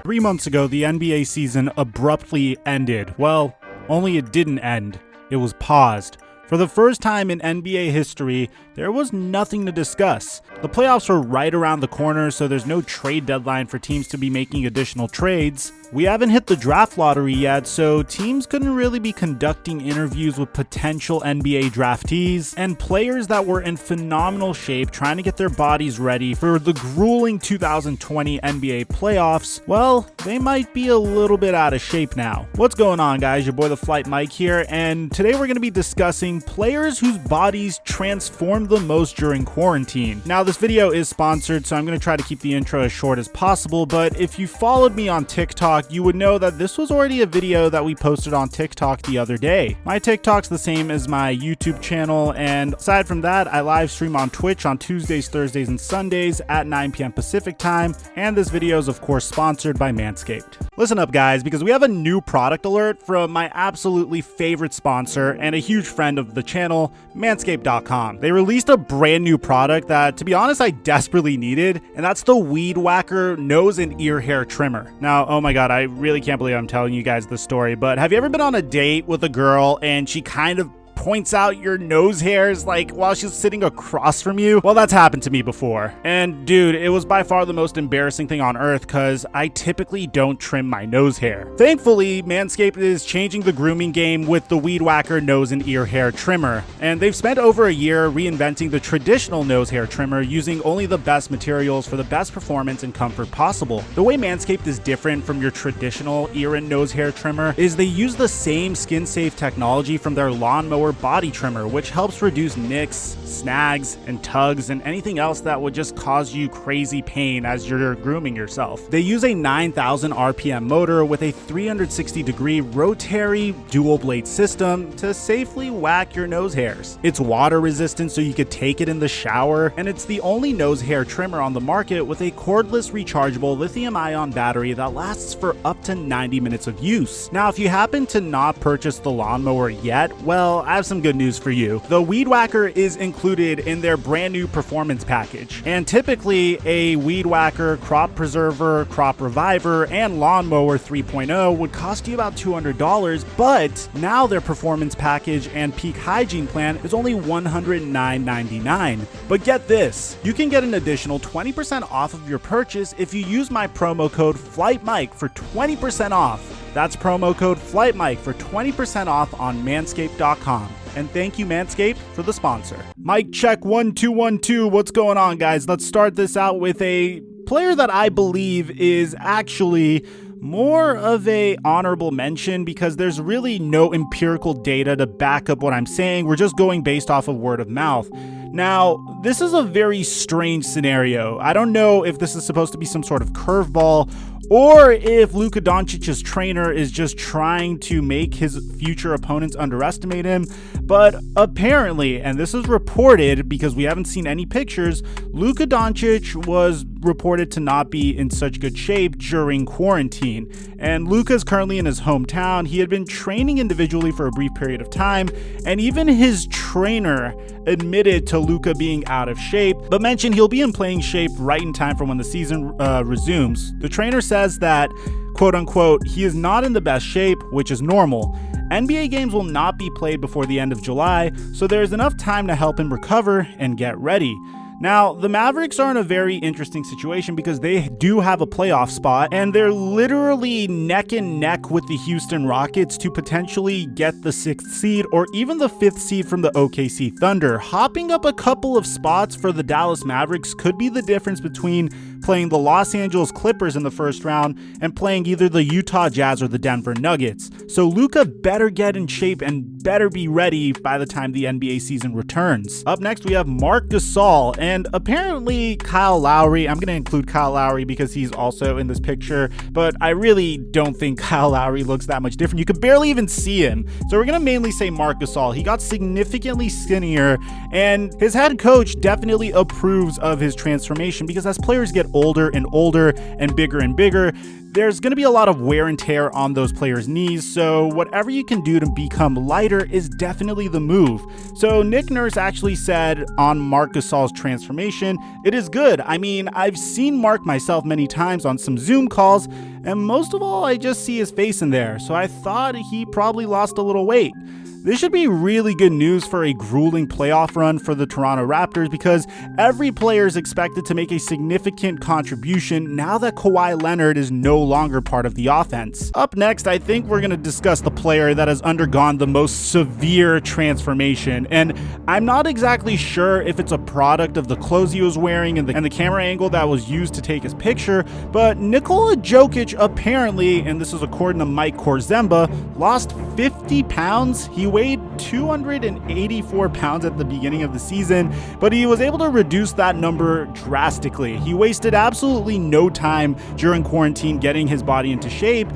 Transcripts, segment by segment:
3 months ago, the NBA season abruptly ended. Well, only it didn't end. It was paused. For the first time in NBA history, there was nothing to discuss. The playoffs were right around the corner, so there's no trade deadline for teams to be making additional trades. We haven't hit the draft lottery yet, so teams couldn't really be conducting interviews with potential NBA draftees, and players that were in phenomenal shape trying to get their bodies ready for the grueling 2020 NBA playoffs, well, they might be a little bit out of shape now. What's going on, guys? Your boy TheFlightMike here, and today we're going to be discussing players whose bodies transformed the most during quarantine. Now, this video is sponsored, so I'm going to try to keep the intro as short as possible, but if you followed me on TikTok, you would know that this was already a video that we posted on TikTok the other day. My TikTok's the same as my YouTube channel, and aside from that, I live stream on Twitch on Tuesdays, Thursdays, and Sundays at 9 p.m. Pacific time, and this video is of course sponsored by Manscaped. Listen up, guys, because we have a new product alert from my absolutely favorite sponsor and a huge friend of the channel, Manscaped.com. They released a brand new product that, to be honest, I desperately needed, and that's the Weed Whacker Nose and Ear Hair Trimmer. Now, oh my god, I really can't believe I'm telling you guys this story, but have you ever been on a date with a girl and she kind of points out your nose hairs like while she's sitting across from you? Well, that's happened to me before. And dude, it was by far the most embarrassing thing on earth because I typically don't trim my nose hair. Thankfully, Manscaped is changing the grooming game with the Weed Whacker Nose and Ear Hair Trimmer. And they've spent over a year reinventing the traditional nose hair trimmer using only the best materials for the best performance and comfort possible. The way Manscaped is different from your traditional ear and nose hair trimmer is they use the same skin-safe technology from their lawnmower body trimmer, which helps reduce nicks, snags, and tugs, and anything else that would just cause you crazy pain as you're grooming yourself. They use a 9,000 RPM motor with a 360-degree rotary dual blade system to safely whack your nose hairs. It's water resistant, so you could take it in the shower, and it's the only nose hair trimmer on the market with a cordless rechargeable lithium-ion battery that lasts for up to 90 minutes of use. Now, if you happen to not purchase the lawnmower yet, well, I have some good news for you. The Weed Whacker is included in their brand new performance package, and typically a Weed Whacker, Crop Preserver, Crop Reviver, and Lawnmower 3.0 would cost you about $200, but now their performance package and peak hygiene plan is only $109.99. But get this, you can get an additional 20% off of your purchase if you use my promo code FlightMike for 20% off. That's promo code FlightMike for 20% off on Manscaped.com. And thank you, Manscaped, for the sponsor. Mic check 1 2 1 2. What's going on, guys? Let's start this out with a player that I believe is actually more of a honorable mention because there's really no empirical data to back up what I'm saying. We're just going based off of word of mouth. Now, this is a very strange scenario. I don't know if this is supposed to be some sort of curveball or if Luka Doncic's trainer is just trying to make his future opponents underestimate him. But apparently, and this is reported because we haven't seen any pictures, Luka Doncic was reported to not be in such good shape during quarantine. And Luka is currently in his hometown. He had been training individually for a brief period of time, and even his trainer admitted to Luka being out of shape, but mentioned he'll be in playing shape right in time for when the season resumes. The trainer says that, quote unquote, he is not in the best shape, which is normal. NBA games will not be played before the end of July, so there's enough time to help him recover and get ready. Now, the Mavericks are in a very interesting situation because they do have a playoff spot, and they're literally neck and neck with the Houston Rockets to potentially get the 6th seed or even the 5th seed from the OKC Thunder. Hopping up a couple of spots for the Dallas Mavericks could be the difference between playing the Los Angeles Clippers in the first round and playing either the Utah Jazz or the Denver Nuggets. So Luka better get in shape and better be ready by the time the NBA season returns. Up next, we have Marc Gasol, and apparently Kyle Lowry. I'm going to include Kyle Lowry because he's also in this picture, but I really don't think Kyle Lowry looks that much different. You could barely even see him. So we're going to mainly say Marc Gasol. He got significantly skinnier, and his head coach definitely approves of his transformation because as players get older and older and bigger, there's going to be a lot of wear and tear on those players' knees, so whatever you can do to become lighter is definitely the move. So Nick Nurse actually said on Marc Gasol's transformation, "It is good. I mean, I've seen Marc myself many times on some Zoom calls, and most of all, I just see his face in there, so I thought he probably lost a little weight." This should be really good news for a grueling playoff run for the Toronto Raptors, because every player is expected to make a significant contribution now that Kawhi Leonard is no longer part of the offense. Up next, I think we're going to discuss the player that has undergone the most severe transformation, and I'm not exactly sure if it's a product of the clothes he was wearing and the camera angle that was used to take his picture, but Nikola Jokic apparently, and this is according to Mike Korzemba, lost 50 pounds. He weighed 284 pounds at the beginning of the season, but he was able to reduce that number drastically. He wasted absolutely no time during quarantine getting his body into shape,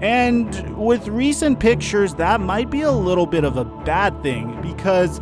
and with recent pictures, that might be a little bit of a bad thing, because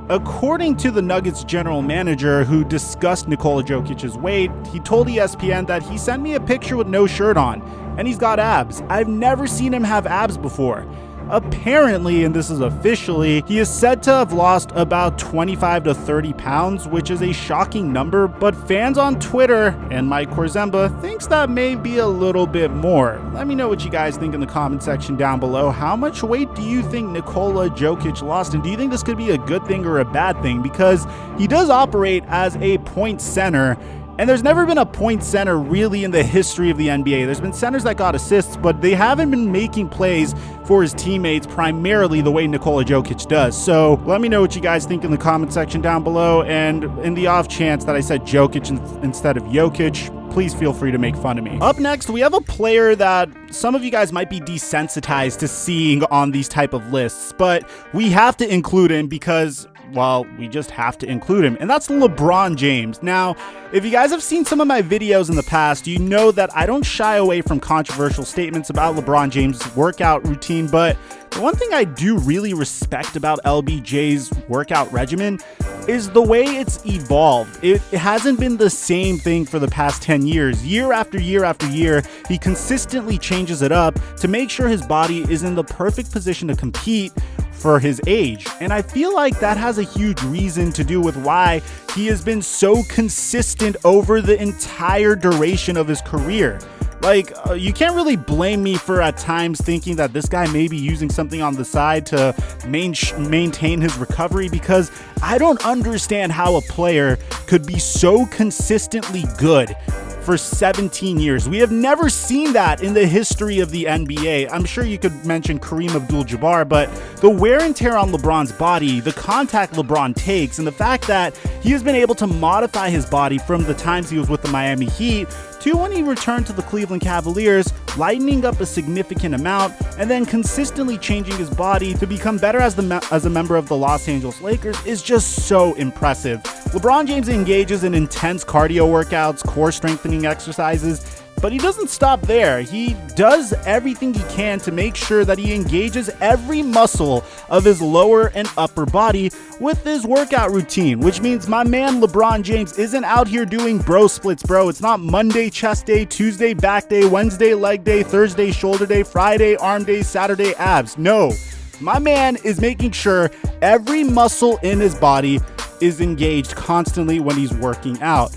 according to the Nuggets general manager who discussed Nikola Jokic's weight, he told ESPN that he sent me a picture with no shirt on, and he's got abs. I've never seen him have abs before. Apparently, and this is officially, he is said to have lost about 25 to 30 pounds, which is a shocking number, but fans on Twitter and Mike Korzemba thinks that may be a little bit more. Let me know what you guys think in the comment section down below. How much weight do you think Nikola Jokic lost, and do you think this could be a good thing or a bad thing? Because he does operate as a point center, and there's never been a point center really in the history of the NBA. There's been centers that got assists, but they haven't been making plays for his teammates primarily the way Nikola Jokic does. So let me know what you guys think in the comment section down below. And in the off chance that I said Jokic instead of Jokic, please feel free to make fun of me. Up next, we have a player that some of you guys might be desensitized to seeing on these type of lists, but we have to include him because, well, we just have to include him, and that's LeBron James. Now, if you guys have seen some of my videos in the past, you know that I don't shy away from controversial statements about LeBron James' workout routine, but the one thing I do really respect about LBJ's workout regimen is the way it's evolved. It hasn't been the same thing for the past 10 years. Year after year after year, he consistently changes it up to make sure his body is in the perfect position to compete for his age. And I feel like that has a huge reason to do with why he has been so consistent over the entire duration of his career. Like, you can't really blame me for at times thinking that this guy may be using something on the side to maintain his recovery, because I don't understand how a player could be so consistently good for 17 years. We have never seen that in the history of the NBA. I'm sure you could mention Kareem Abdul-Jabbar, but the wear and tear on LeBron's body, the contact LeBron takes, and the fact that he has been able to modify his body from the times he was with the Miami Heat to when he returned to the Cleveland Cavaliers, lightening up a significant amount, and then consistently changing his body to become better as a member of the Los Angeles Lakers is just so impressive. LeBron James engages in intense cardio workouts, core strengthening exercises, but he doesn't stop there. He does everything he can to make sure that he engages every muscle of his lower and upper body with his workout routine, which means my man LeBron James isn't out here doing bro splits, bro. It's not Monday chest day, Tuesday back day, Wednesday leg day, Thursday shoulder day, Friday arm day, Saturday abs. No, my man is making sure every muscle in his body is engaged constantly when he's working out.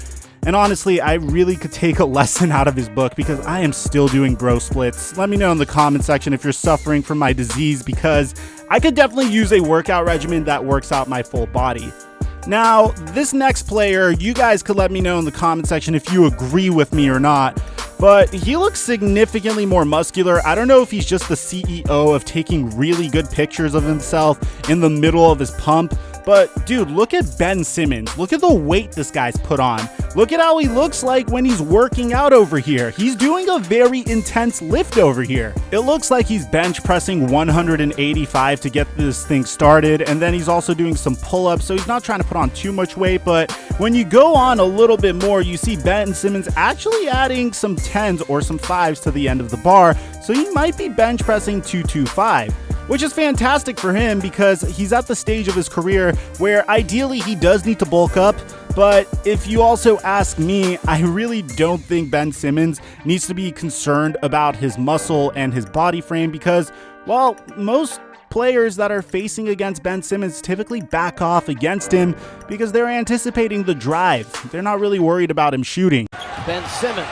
And honestly, I really could take a lesson out of his book, because I am still doing bro splits. Let me know in the comment section if you're suffering from my disease, because I could definitely use a workout regimen that works out my full body. Now, this next player, you guys could let me know in the comment section if you agree with me or not, but he looks significantly more muscular. I don't know if he's just the CEO of taking really good pictures of himself in the middle of his pump, but dude, look at Ben Simmons. Look at the weight this guy's put on. Look at how he looks like when he's working out over here. He's doing a very intense lift over here. It looks like he's bench pressing 185 to get this thing started, and then he's also doing some pull-ups, so he's not trying to put on too much weight, but when you go on a little bit more, you see Ben Simmons actually adding some 10s or some 5s to the end of the bar, so he might be bench pressing 225. Which is fantastic for him, because he's at the stage of his career where ideally he does need to bulk up, But if you also ask me, I really don't think Ben Simmons needs to be concerned about his muscle and his body frame because, well, most players that are facing against Ben Simmons typically back off against him because they're anticipating the drive. They're not really worried about him shooting. Ben Simmons.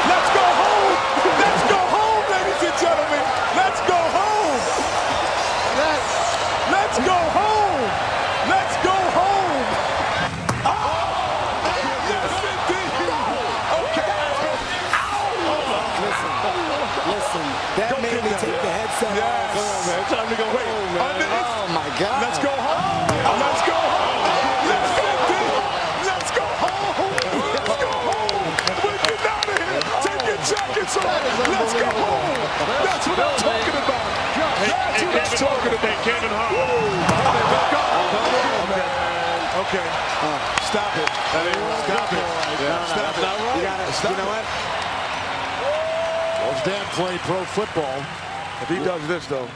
Let's go home! Let's go home, ladies and gentlemen! Let's go home! Let's go home! Let's go home! Oh! Yes, indeed! Okay. Listen, that made me take the headset off. Come on, man. Time to go home, man. Oh, my God. Let's go home! Let's go home! Yes, indeed! Let's go home! Let's go home! We're getting out of here! Take your jackets off! Let's go home! That's what I'm talking about! That's what I'm talking about! Kevin Hart! Okay. Stop it. Stop it. Stop it. You got it. You know what? Those Dan playing pro football. If he does this, though.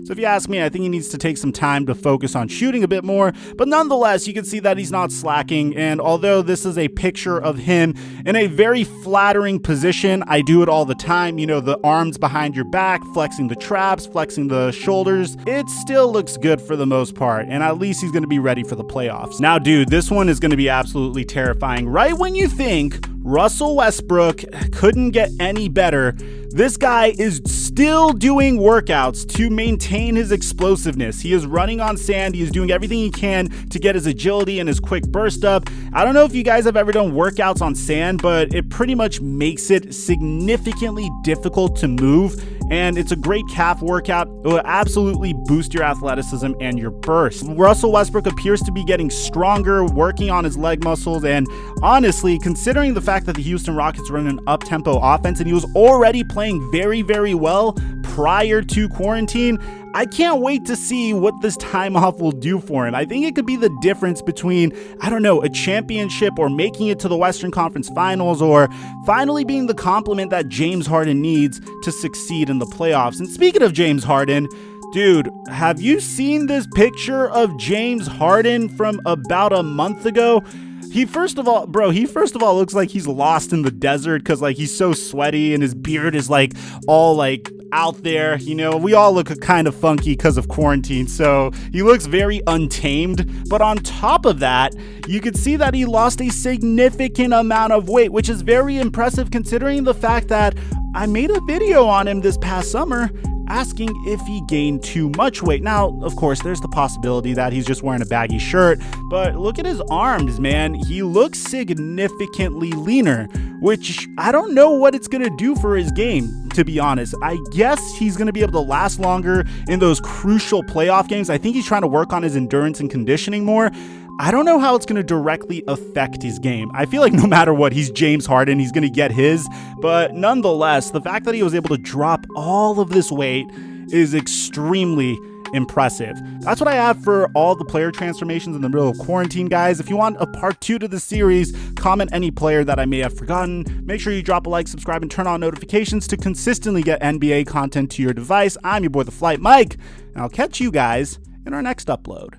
So if you ask me, I think he needs to take some time to focus on shooting a bit more, but nonetheless, you can see that he's not slacking, and although this is a picture of him in a very flattering position, I do it all the time, you know, the arms behind your back, flexing the traps, flexing the shoulders, it still looks good for the most part, and at least he's going to be ready for the playoffs. Now, dude, this one is going to be absolutely terrifying. Right when you think Russell Westbrook couldn't get any better, this guy is still doing workouts to maintain his explosiveness. He is running on sand. He is doing everything he can to get his agility and his quick burst up. I don't know if you guys have ever done workouts on sand, but it pretty much makes it significantly difficult to move. And it's a great calf workout. It will absolutely boost your athleticism and your burst. Russell Westbrook appears to be getting stronger, working on his leg muscles. And honestly, considering the fact that the Houston Rockets run an up-tempo offense and he was already playing very, very well prior to quarantine, I can't wait to see what this time off will do for him. I think it could be the difference between, I don't know, a championship or making it to the Western Conference Finals or finally being the compliment that James Harden needs to succeed in the playoffs. And speaking of James Harden, dude, have you seen this picture of James Harden from about a month ago? He first of all looks like he's lost in the desert because like he's so sweaty and his beard is like all like out there. You know, we all look kind of funky because of quarantine, so he looks very untamed. But on top of that, you can see that he lost a significant amount of weight, which is very impressive considering the fact that I made a video on him this past summer asking if he gained too much weight. Now, of course, there's the possibility that he's just wearing a baggy shirt, but look at his arms, man. He looks significantly leaner, which I don't know what it's going to do for his game, to be honest. I guess he's going to be able to last longer in those crucial playoff games. I think he's trying to work on his endurance and conditioning more. I don't know how it's going to directly affect his game. I feel like no matter what, he's James Harden. He's going to get his. But nonetheless, the fact that he was able to drop all of this weight is extremely impressive. That's what I have for all the player transformations in the middle of quarantine, guys. If you want a part 2 to the series, comment any player that I may have forgotten. Make sure you drop a like, subscribe, and turn on notifications to consistently get NBA content to your device. I'm your boy, TheFlightMike, and I'll catch you guys in our next upload.